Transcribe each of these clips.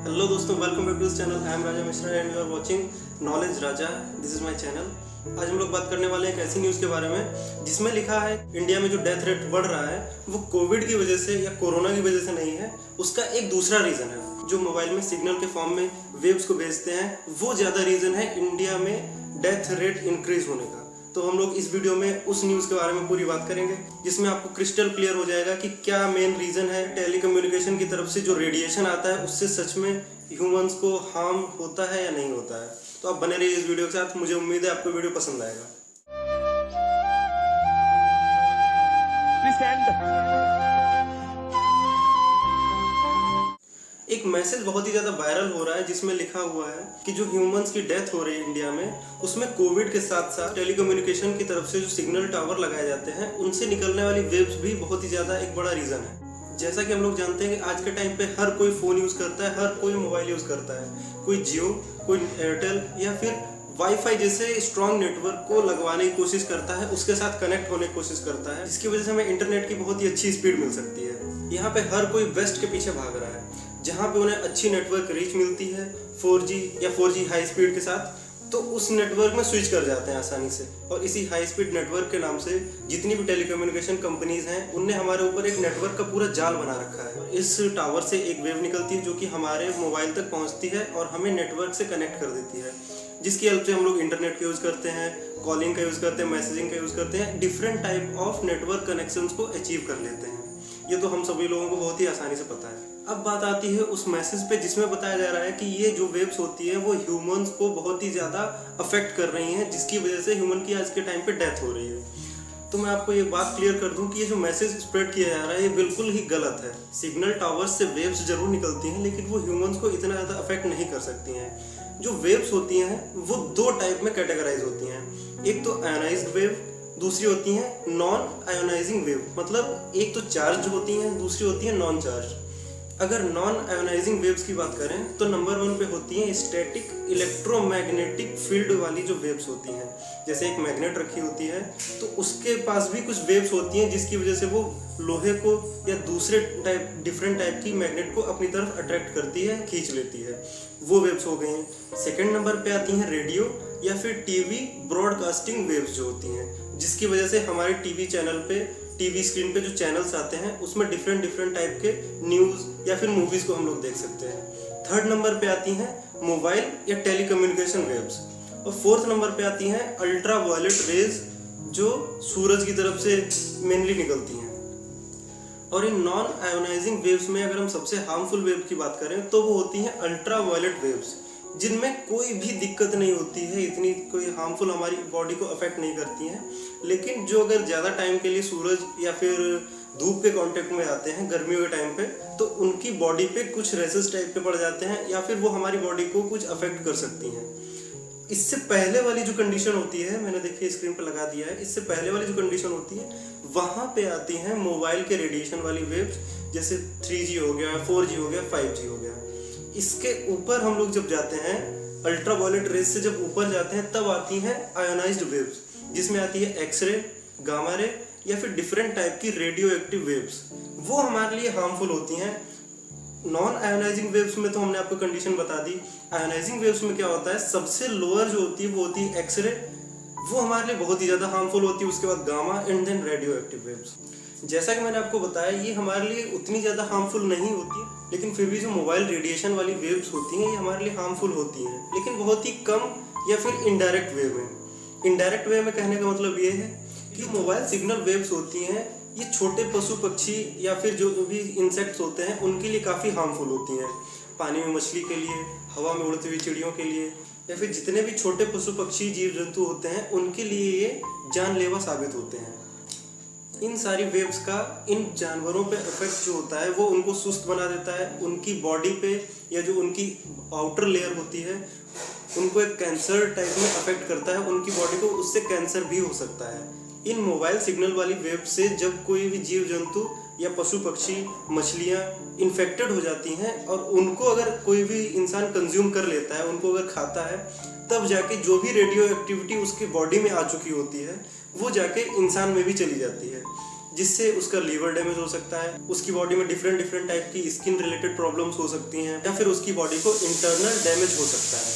Hello दोस्तों, welcome back to this channel. I am Raja Mishra and you are watching knowledge Raja. This is my channel. आज हम लोग बात करने वाले हैं एक ऐसी न्यूज़ के बारे में जिसमें लिखा है इंडिया में जो डेथ रेट बढ़ रहा है वो कोविड की वजह से या कोरोना की वजह से नहीं है, उसका एक दूसरा रीज़न है। जो मोबाइल में सिग्नल के फॉर्म में वेव्स को भेजते हैं वो ज़्यादा रीज़न है इंडिया में डेथ रेट इंक्रीज होने का। तो हम लोग इस वीडियो में उस न्यूज़ के बारे में पूरी बात करेंगे जिसमें आपको क्रिस्टल क्लियर हो जाएगा कि क्या मेन रीज़न है। टेलीकम्युनिकेशन की तरफ से जो रेडिएशन आता है उससे सच में ह्यूमंस को हार्म होता है या नहीं होता है। तो आप बने रहिए इस वीडियो के साथ। मुझे उम्मीद है आपको वीडियो पसंद आएगा। एक मैसेज बहुत ही ज़्यादा वायरल हो रहा है जिसमें लिखा हुआ है कि जो ह्यूमंस की डेथ हो रही है इंडिया में उसमें कोविड के साथ साथ टेलीकम्युनिकेशन की तरफ से जो सिग्नल टावर लगाए जाते हैं उनसे निकलने वाली वेव्स भी बहुत ही ज़्यादा एक बड़ा रीज़न है। जैसा कि हम लोग जानते हैं कि आज के टाइम पे हर कोई फ़ोन यूज़ करता है, हर कोई मोबाइल यूज़ करता है। कोई जियो, कोई एयरटेल या फिर वाईफाई जैसे स्ट्रॉन्ग नेटवर्क को लगवाने की कोशिश करता है, उसके साथ कनेक्ट होने की कोशिश करता है, जिसकी वजह से हमें इंटरनेट की बहुत ही अच्छी स्पीड मिल सकती है। यहाँ पे हर कोई वेस्ट के पीछे भाग रहा है जहाँ पे उन्हें अच्छी नेटवर्क रीच मिलती है 4G या 4G हाई स्पीड के साथ, तो उस नेटवर्क में स्विच कर जाते हैं आसानी से। और इसी हाई स्पीड नेटवर्क के नाम से जितनी भी टेलीकम्युनिकेशन कंपनीज हैं उनने हमारे ऊपर एक नेटवर्क का पूरा जाल बना रखा है। इस टावर से एक वेव निकलती है जो कि हमारे मोबाइल तक पहुंचती है और हमें नेटवर्क से कनेक्ट कर देती है, जिसकी हेल्प से हम लोग इंटरनेट का यूज़ करते हैं, कॉलिंग का यूज़ करते हैं, मैसेजिंग का यूज़ करते हैं, different type of network connections को अचीव कर लेते हैं। ये तो हम सभी लोगों को बहुत ही आसानी से पता है। अब बात आती है उस मैसेज पे जिसमें बताया जा रहा है कि ये जो वेव्स होती है वो ह्यूमंस को बहुत ही ज़्यादा अफेक्ट कर रही हैं, जिसकी वजह से ह्यूमन की आज के टाइम पे डेथ हो रही है। तो मैं आपको ये बात क्लियर कर दूं कि ये जो मैसेज स्प्रेड किया जा रहा है ये बिल्कुल ही गलत है। सिग्नल टावर्स से वेव्स जरूर निकलती हैं लेकिन वो ह्यूमंस को इतना ज़्यादा अफेक्ट नहीं कर सकती हैं। जो वेव्स होती हैं वो दो टाइप में कैटेगराइज होती हैं। एक तो आयोनाइज्ड वेव, दूसरी होती हैं नॉन आयोनाइजिंग वेव। मतलब एक तो चार्ज होती हैं, दूसरी होती है नॉन चार्ज। अगर नॉन आयोनाइजिंग वेव्स की बात करें तो नंबर 1 पे होती हैं स्टैटिक इलेक्ट्रोमैग्नेटिक फील्ड वाली जो वेव्स होती हैं। जैसे एक मैग्नेट रखी होती है तो उसके पास भी कुछ वेव्स होती हैं जिसकी वजह से वो लोहे को या दूसरे डिफरेंट टाइप की मैग्नेट को अपनी तरफ अट्रैक्ट करती है, खींच लेती है। वो वेव्स हो गई। सेकेंड नंबर पे आती हैं रेडियो या फिर टीवी ब्रॉडकास्टिंग वेव्स जो होती हैं, जिसकी वजह से हमारे टीवी चैनल पे, टीवी स्क्रीन पे जो चैनल्स आते हैं उसमें डिफरेंट टाइप के न्यूज़ या फिर मूवीज़ को हम लोग देख सकते हैं। थर्ड नंबर पे आती हैं मोबाइल या टेलीकम्युनिकेशन वेव्स। और फोर्थ नंबर पे आती हैं अल्ट्रा वायलेट रेज जो सूरज की तरफ से मेनली निकलती हैं। और इन नॉन आयोनाइजिंग वेव्स में अगर हम सबसे हार्मफुल वेव की बात करें तो वो होती हैं अल्ट्रा वायलेट वेव्स, जिनमें कोई भी दिक्कत नहीं होती है, इतनी कोई हार्मफुल हमारी बॉडी को अफेक्ट नहीं करती हैं। लेकिन जो अगर ज़्यादा टाइम के लिए सूरज या फिर धूप के कांटेक्ट में आते हैं गर्मियों के टाइम पे, तो उनकी बॉडी पे कुछ रैशेस टाइप के पड़ जाते हैं या फिर वो हमारी बॉडी को कुछ अफेक्ट कर सकती हैं। इससे पहले वाली जो कंडीशन होती है, मैंने देखिए स्क्रीन पर लगा दिया है, इससे पहले वाली जो कंडीशन होती है वहाँ पे आती हैं मोबाइल के रेडिएशन वाली वेव्स, जैसे 3G हो गया, 4G हो गया, 5G हो गया। इसके ऊपर हम लोग जब जाते हैं, अल्ट्रा वायलेट रेज से जब ऊपर जाते हैं तब आती हैं आयोनाइज्ड वेव्स, जिसमें आती है एक्सरे, गामा रे या फिर डिफरेंट टाइप की रेडियो एक्टिव वेव्स। वो हमारे लिए हार्मफुल होती हैं। नॉन आयोनाइजिंग वेव्स में तो हमने आपको कंडीशन बता दी। आयोनाइजिंग वेव्स में क्या होता है, सबसे लोअर जो होती है वो होती है एक्सरे, वो हमारे लिए बहुत ही ज़्यादा हार्मफुल होती है। उसके बाद gamma and then radioactive waves. जैसा कि मैंने आपको बताया ये हमारे लिए उतनी ज़्यादा हार्मफुल नहीं होती, लेकिन फिर भी जो मोबाइल रेडिएशन वाली वेव्स होती हैं ये हमारे लिए हार्मफुल होती हैं, लेकिन बहुत ही कम या फिर इनडायरेक्ट वे में। इनडायरेक्ट वे में कहने का मतलब ये है कि मोबाइल सिग्नल वेव्स होती हैं ये छोटे पशु पक्षी या फिर जो भी इंसेक्ट्स होते हैं उनके लिए काफ़ी हार्मफुल होती हैं। पानी में मछली के लिए, हवा में उड़ती हुई चिड़ियों के लिए या फिर जितने भी छोटे पशु पक्षी जीव जंतु होते हैं उनके लिए ये जानलेवा साबित होते हैं। इन सारी वेव्स का इन जानवरों पे इफेक्ट जो होता है वो उनको सुस्त बना देता है, उनकी बॉडी पे या जो उनकी आउटर लेयर होती है उनको एक कैंसर टाइप में अफेक्ट करता है, उनकी बॉडी को उससे कैंसर भी हो सकता है। इन मोबाइल सिग्नल वाली वेव से जब कोई भी जीव जंतु या पशु पक्षी, मछलियाँ इन्फेक्टेड हो जाती हैं और उनको अगर कोई भी इंसान कंज्यूम कर लेता है, उनको अगर खाता है, तब जाके जो भी रेडियो एक्टिविटी उसकी बॉडी में आ चुकी होती है वो जाके इंसान में भी चली जाती है, जिससे उसका लीवर डैमेज हो सकता है, उसकी बॉडी में डिफरेंट डिफरेंट टाइप की स्किन रिलेटेड प्रॉब्लम्स हो सकती हैं, या फिर उसकी बॉडी को इंटरनल डैमेज हो सकता है।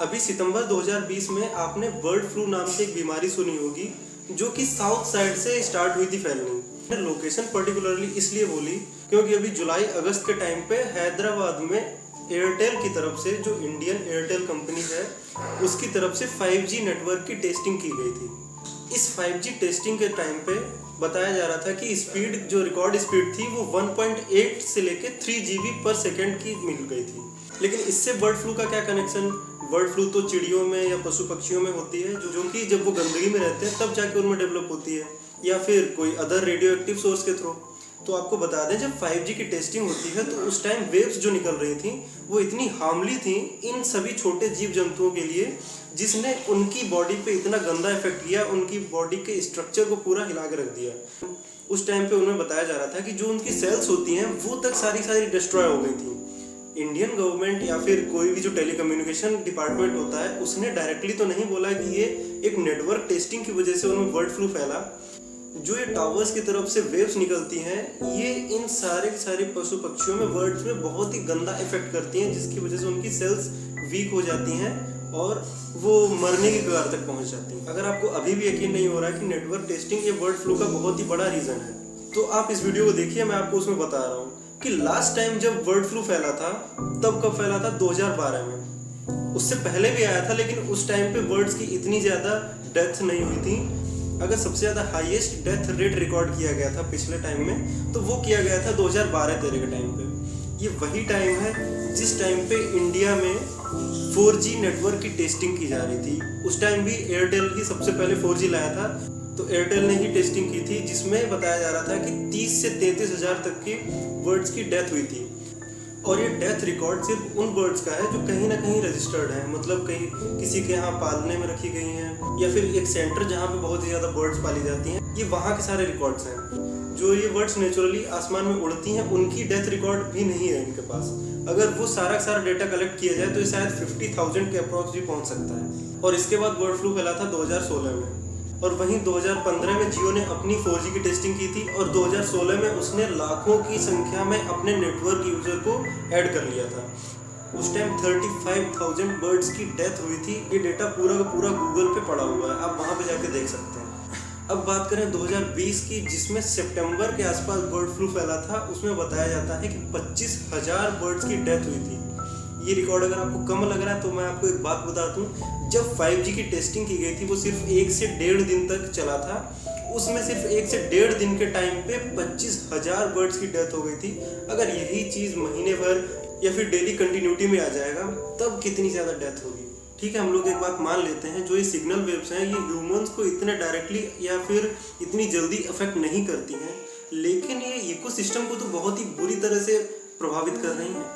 अभी सितंबर 2020 में आपने बर्ड फ्लू नाम से एक बीमारी सुनी होगी, जो कि साउथ साइड से स्टार्ट हुई थी फैलनी। लोकेशन पर्टिकुलरली इसलिए बोली क्योंकि अभी जुलाई अगस्त के टाइम पे हैदराबाद में एयरटेल की तरफ से, जो इंडियन एयरटेल कंपनी है, उसकी तरफ से 5G नेटवर्क की टेस्टिंग की गई थी। इस 5G टेस्टिंग के टाइम पे बताया जा रहा था कि स्पीड, जो रिकॉर्ड स्पीड थी, वो 1.8 से लेके 3 GB पर सेकेंड की मिल गई थी। लेकिन इससे बर्ड फ्लू का क्या कनेक्शन? बर्ड फ्लू तो चिड़ियों में या पशु पक्षियों में होती है, जो कि जब वो गंदगी में रहते हैं तब जाके उनमें डेवलप होती है, या फिर कोई अदर रेडियो एक्टिव सोर्स के थ्रू। तो आपको बता दें, जब 5G की टेस्टिंग होती है तो उस टाइम वेव्स जो निकल रही थी वो इतनी हार्मली थी इन सभी छोटे जीव जंतुओं के लिए, जिसने उनकी बॉडी पे इतना गंदा इफेक्ट किया, उनकी बॉडी के स्ट्रक्चर को पूरा हिला के रख दिया। उस टाइम पे उन्हें बताया जा रहा था कि जो उनकी सेल्स होती हैं वो तक सारी डिस्ट्रॉय हो गई थी। इंडियन गवर्नमेंट या फिर कोई भी जो टेलीकम्युनिकेशन डिपार्टमेंट होता है, उसने डायरेक्टली तो नहीं बोला कि ये एक नेटवर्क टेस्टिंग की वजह से उनमें बर्ड फ्लू फैला। जो ये टावर्स की तरफ से वेव्स निकलती हैं, ये इन सारे पशु पक्षियों में, बर्ड्स में बहुत ही गंदा इफेक्ट करती हैं, जिसकी वजह से उनकी सेल्स वीक हो जाती हैं और वो मरने की कगार तक पहुंच जाती हैं। अगर आपको अभी भी यकीन नहीं हो रहा है कि नेटवर्क टेस्टिंग ये बर्ड फ्लू का बहुत ही बड़ा रीजन है, तो आप इस वीडियो को देखिए। मैं आपको उसमें बता रहा हूँ कि लास्ट टाइम जब बर्ड फ्लू फैला था, तब कब फैला था? 2012 में। उससे पहले भी आया था, लेकिन उस टाइम पे बर्ड्स की इतनी ज़्यादा डेथ नहीं हुई थी। अगर सबसे ज़्यादा हाईएस्ट डेथ रेट रिकॉर्ड किया गया था पिछले टाइम में, तो वो किया गया था 2012-13 के टाइम पे। ये वही टाइम है जिस टाइम पे इंडिया में 4G नेटवर्क की टेस्टिंग की जा रही थी। उस टाइम भी एयरटेल ही सबसे पहले 4G लाया था, तो एयरटेल ने ही टेस्टिंग की थी, जिसमें बताया जा रहा था कि 30 से 33 हज़ार तक की बर्ड्स की डेथ हुई थी। और ये डेथ रिकॉर्ड सिर्फ उन बर्ड्स का है जो कहीं ना कहीं रजिस्टर्ड है, मतलब कहीं किसी के यहाँ पालने में रखी गई हैं, या फिर एक सेंटर जहाँ पे बहुत ही ज़्यादा बर्ड्स पाली जाती हैं, ये वहाँ के सारे रिकॉर्ड्स हैं। जो ये बर्ड्स नेचुरली आसमान में उड़ती हैं, उनकी डेथ रिकॉर्ड भी नहीं है इनके पास। अगर वो सारा डेटा कलेक्ट किया जाए तो ये शायद 50,000 के अप्रॉक्स भी पहुँच सकता है। और इसके बाद बर्ड फ्लू फैला था 2016 में, और वहीं 2015 में जियो ने अपनी 4G की टेस्टिंग की थी, और 2016 में उसने लाखों की संख्या में अपने नेटवर्क यूजर को ऐड कर लिया था। उस टाइम 35,000 बर्ड्स की डेथ हुई थी। ये डेटा पूरा का पूरा गूगल पे पड़ा हुआ है, आप वहाँ पे जाके देख सकते हैं। अब बात करें 2020 की, जिसमें सितंबर के आसपास बर्ड फ्लू फैला था, उसमें बताया जाता है कि 25,000 बर्ड्स की डेथ हुई थी। ये रिकॉर्ड अगर आपको कम लग रहा है तो मैं आपको एक बात बता दूं, जब 5G की टेस्टिंग की गई थी वो सिर्फ 1 से 1.5 दिन तक चला था। उसमें सिर्फ 1 से 1.5 दिन के टाइम पे 25,000 बर्ड्स की डेथ हो गई थी। अगर यही चीज़ महीने भर या फिर डेली कंटिन्यूटी में आ जाएगा, तब कितनी ज़्यादा डेथ होगी। ठीक है, हम लोग एक बात मान लेते हैं, जो ये सिग्नल वेव्स हैं ये ह्यूमंस को इतने डायरेक्टली या फिर इतनी जल्दी अफेक्ट नहीं करती हैं, लेकिन ये इकोसिस्टम को तो बहुत ही बुरी तरह से प्रभावित कर रही हैं।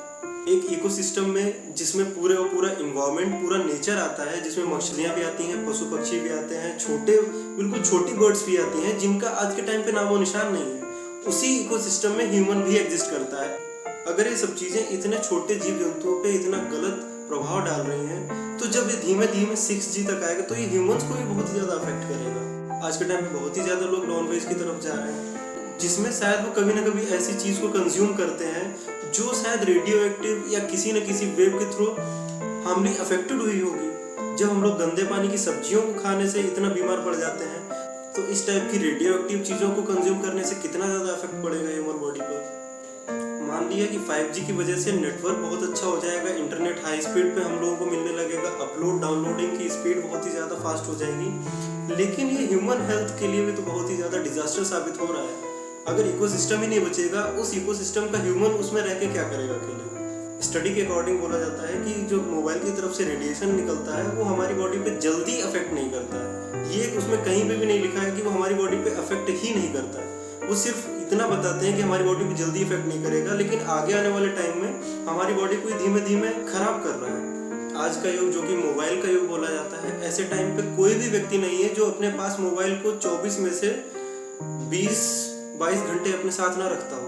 एक इकोसिस्टम में जिसमें पूरे और पूरा इन्वायरमेंट, पूरा नेचर आता है, जिसमें मछलियाँ भी आती हैं, पशु पक्षी भी आते हैं, बिल्कुल छोटी बर्ड्स भी आती हैं, जिनका आज के टाइम पे नामो निशान नहीं है। उसी इकोसिस्टम में ह्यूमन भी एग्जिस्ट करता है। अगर ये सब चीज़ें इतने छोटे जीव जंतुओं पे इतना गलत प्रभाव डाल रही हैं, तो जब ये धीमे धीमे 6G तक आएगा तो ये ह्यूमंस को भी बहुत ज़्यादा अफेक्ट करेगा। आज के टाइम में बहुत ही ज़्यादा लोग नॉन वेज की तरफ जा रहे हैं, जिसमें शायद वो कभी ना कभी ऐसी चीज़ को कंज्यूम करते हैं जो शायद रेडियो एक्टिव या किसी न किसी वेव के थ्रू हार्मली अफेक्टेड हुई होगी। जब हम लोग गंदे पानी की सब्जियों को खाने से इतना बीमार पड़ जाते हैं, तो इस टाइप की रेडियो एक्टिव चीज़ों को कंज्यूम करने से कितना ज़्यादा इफेक्ट पड़ेगा ह्यूमन बॉडी पर। मान लिया कि 5G की वजह से नेटवर्क बहुत अच्छा हो जाएगा, इंटरनेट हाई स्पीड पे हम लोगों को मिलने लगेगा, अपलोड डाउनलोडिंग की स्पीड बहुत ही ज़्यादा फास्ट हो जाएगी, लेकिन ये ह्यूमन हेल्थ के लिए भी तो बहुत ही ज़्यादा डिजास्टर साबित हो रहा है। अगर इकोसिस्टम ही नहीं बचेगा, उस इकोसिस्टम का ह्यूमन उसमें रह के क्या करेगा अकेले? स्टडी के अकॉर्डिंग बोला जाता है कि जो मोबाइल की तरफ से रेडिएशन निकलता है वो हमारी बॉडी पे जल्दी अफेक्ट नहीं करता है। ये उसमें कहीं पे भी नहीं लिखा है कि वो हमारी बॉडी पे अफेक्ट ही नहीं करता है। वो सिर्फ इतना बताते हैं कि हमारी बॉडी पे जल्दी इफेक्ट नहीं करेगा, लेकिन आगे आने वाले टाइम में हमारी बॉडी को धीमे धीमे खराब कर रहा है। आज का युग जो कि मोबाइल का युग बोला जाता है, ऐसे टाइम पे कोई भी व्यक्ति नहीं है जो अपने पास मोबाइल को 24 में से 20-22 घंटे अपने साथ ना रखता हो।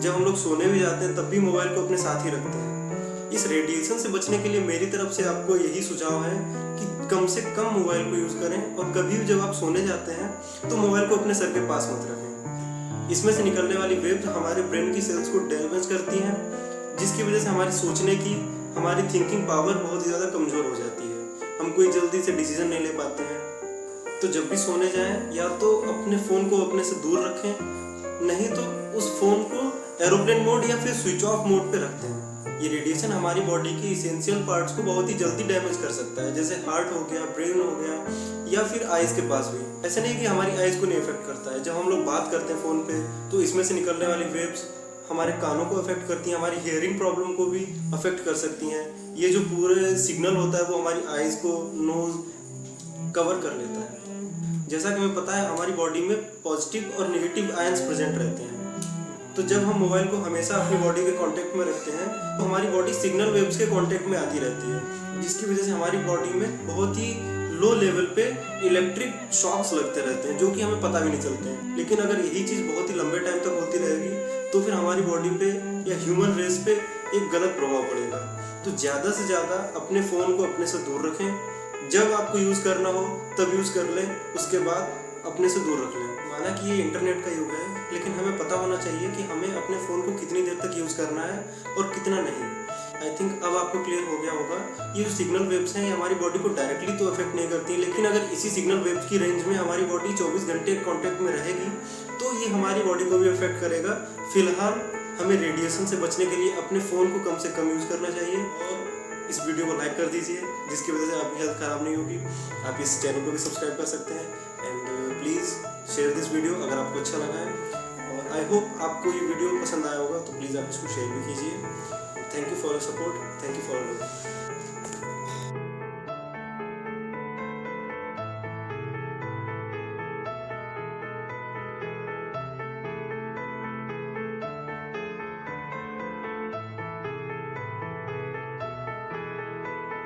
जब हम लोग सोने भी जाते हैं तब भी मोबाइल को अपने साथ ही रखते हैं। इस रेडिएशन से बचने के लिए मेरी तरफ से आपको यही सुझाव है कि कम से कम मोबाइल को यूज़ करें, और कभी भी जब आप सोने जाते हैं तो मोबाइल को अपने सर के पास मत रखें। इसमें से निकलने वाली वेव्स हमारे ब्रेन की सेल्स को डैमेज करती हैं, जिसकी वजह से हमारी सोचने की, हमारी थिंकिंग पावर बहुत ही ज़्यादा कमज़ोर हो जाती है। हम कोई जल्दी से डिसीजन नहीं ले पाते हैं। तो जब भी सोने जाएं या तो अपने फ़ोन को अपने से दूर रखें, नहीं तो उस फ़ोन को एरोप्लेन मोड या फिर स्विच ऑफ मोड पे रखते हैं। ये रेडिएशन हमारी बॉडी के इसेंशियल पार्ट्स को बहुत ही जल्दी डैमेज कर सकता है, जैसे हार्ट हो गया, ब्रेन हो गया या फिर आइज़ के पास भी। ऐसा नहीं कि हमारी आइज़ को नहीं इफेक्ट करता है। जब हम लोग बात करते हैं फ़ोन पे तो इसमें से निकलने वाली वेव्स हमारे कानों को अफेक्ट करती हैं, हमारी हियरिंग प्रॉब्लम को भी अफेक्ट कर सकती हैं। ये जो पूरे सिग्नल होता है वो हमारी आइज़ को, नोज कवर कर लेता है। जैसा कि हमें पता है हमारी बॉडी में पॉजिटिव और नेगेटिव आयंस प्रेजेंट रहते हैं। तो जब हम मोबाइल को हमेशा अपनी बॉडी के कांटेक्ट में रखते हैं तो हमारी बॉडी सिग्नल वेव्स के कांटेक्ट में आती रहती है, जिसकी वजह से हमारी बॉडी में बहुत ही लो लेवल पे इलेक्ट्रिक शॉक्स लगते रहते हैं, जो कि हमें पता भी नहीं चलते हैं। लेकिन अगर यही चीज़ बहुत ही लंबे टाइम तक होती रहेगी तो फिर हमारी बॉडी पे या ह्यूमन रेस पे एक गलत प्रभाव पड़ेगा। तो ज़्यादा से ज़्यादा अपने फ़ोन को अपने से दूर रखें। जब आपको यूज़ करना हो तब यूज़ कर लें, उसके बाद अपने से दूर रख लें। माना कि ये इंटरनेट का युग है, लेकिन हमें पता होना चाहिए कि हमें अपने फ़ोन को कितनी देर तक यूज़ करना है और कितना नहीं। आई थिंक अब आपको क्लियर हो गया होगा। ये जो सिग्नल वेव्स हैं ये हमारी बॉडी को डायरेक्टली तो अफेक्ट नहीं करती, लेकिन अगर इसी सिग्नल वेव्स की रेंज में हमारी बॉडी 24 घंटे कांटेक्ट में रहेगी तो ये हमारी बॉडी को भी अफेक्ट करेगा। फिलहाल हमें रेडिएशन से बचने के लिए अपने फ़ोन को कम से कम यूज़ करना चाहिए और इस वीडियो को लाइक कर दीजिए, जिसकी वजह से आपकी हेल्थ ख़राब नहीं होगी। आप इस चैनल को भी सब्सक्राइब कर सकते हैं and please share this video अगर आपको अच्छा लगा है। और आई होप आपको ये वीडियो पसंद आया होगा, तो प्लीज़ आप इसको शेयर भी कीजिए। Thank you for your support, thank you for